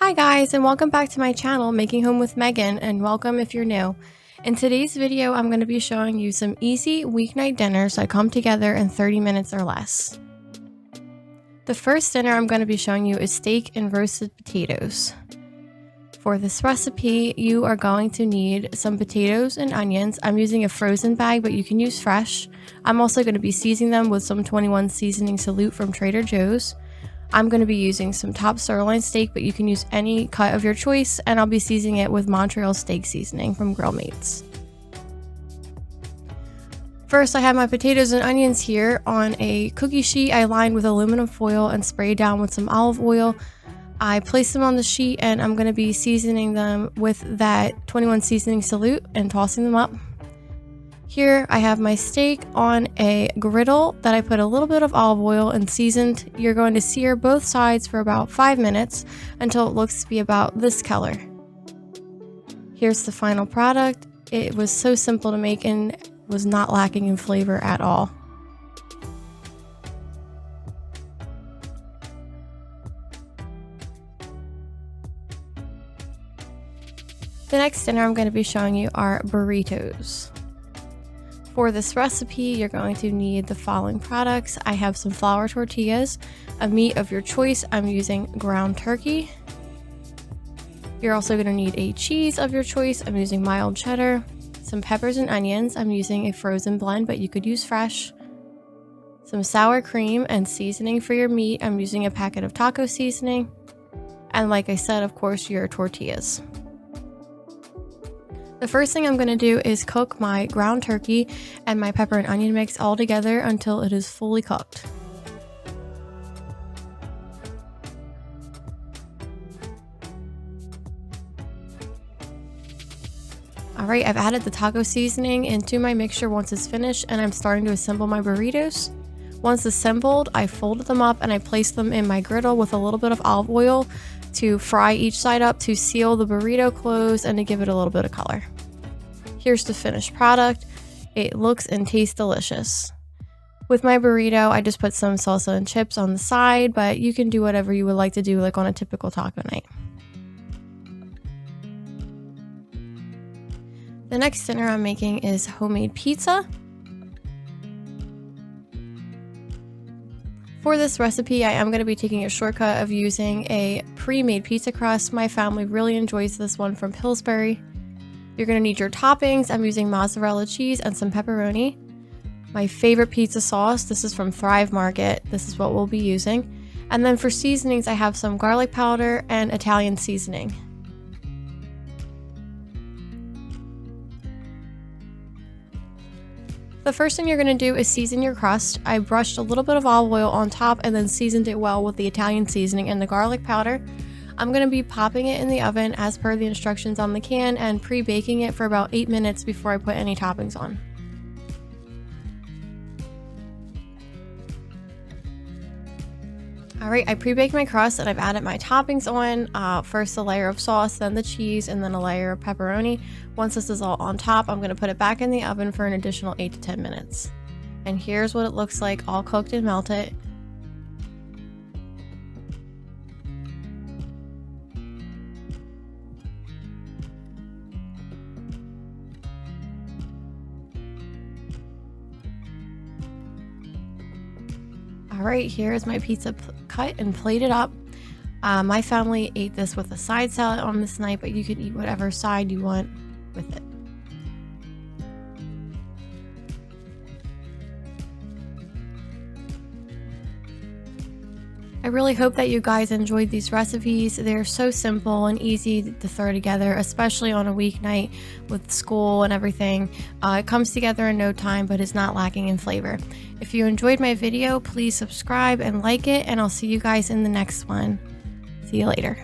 Hi guys, and welcome back to my channel, Making Home with Megan, and welcome if you're new. In today's video, I'm going to be showing you some easy weeknight dinners that come together in 30 minutes or less. The first dinner I'm going to be showing you is steak and roasted potatoes. For this recipe, you are going to need some potatoes and onions. I'm using a frozen bag, but you can use fresh. I'm also going to be seasoning them with some 21 seasoning salute from Trader Joe's. I'm going to be using some top sirloin steak, but you can use any cut of your choice, and I'll be seasoning it with Montreal steak seasoning from Grill Mates. First, I have my potatoes and onions here on a cookie sheet I lined with aluminum foil and sprayed down with some olive oil. I placed them on the sheet, and I'm going to be seasoning them with that 21 seasoning salute and tossing them up. Here I have my steak on a griddle that I put a little bit of olive oil and seasoned. You're going to sear both sides for about 5 minutes until it looks to be about this color. Here's the final product. It was so simple to make and was not lacking in flavor at all. The next dinner I'm going to be showing you are burritos. For this recipe, you're going to need the following products. I have some flour tortillas, a meat of your choice. I'm using ground turkey. You're also going to need a cheese of your choice. I'm using mild cheddar. Some peppers and onions. I'm using a frozen blend, but you could use fresh. Some sour cream and seasoning for your meat. I'm using a packet of taco seasoning. And like I said, of course, your tortillas. The first thing I'm going to do is cook my ground turkey and my pepper and onion mix all together until it is fully cooked. Alright, I've added the taco seasoning into my mixture once it's finished, and I'm starting to assemble my burritos. Once assembled, I folded them up and I placed them in my griddle with a little bit of olive oil to fry each side up to seal the burrito closed and to give it a little bit of color. Here's the finished product. It looks and tastes delicious. With my burrito, I just put some salsa and chips on the side, but you can do whatever you would like to do, like on a typical taco night. The next dinner I'm making is homemade pizza. For this recipe, I am going to be taking a shortcut of using a pre-made pizza crust. My family really enjoys this one from Pillsbury. You're going to need your toppings. I'm using mozzarella cheese and some pepperoni. My favorite pizza sauce, this is from Thrive Market. This is what we'll be using. And then for seasonings, I have some garlic powder and Italian seasoning. The first thing you're going to do is season your crust. I brushed a little bit of olive oil on top and then seasoned it well with the Italian seasoning and the garlic powder. I'm going to be popping it in the oven as per the instructions on the can and pre-baking it for about 8 minutes before I put any toppings on. Alright, I pre-baked my crust and I've added my toppings on. First a layer of sauce, then the cheese, and then a layer of pepperoni. Once this is all on top, I'm going to put it back in the oven for an additional 8 to 10 minutes. And here's what it looks like, all cooked and melted. Alright, here is my pizza cut and plated up. My family ate this with a side salad on this night, but you can eat whatever side you want with it. I really hope that you guys enjoyed these recipes. They're so simple and easy to throw together, especially on a weeknight with school and everything. It comes together in no time, but is not lacking in flavor. If you enjoyed my video, please subscribe and like it, and I'll see you guys in the next one. See you later.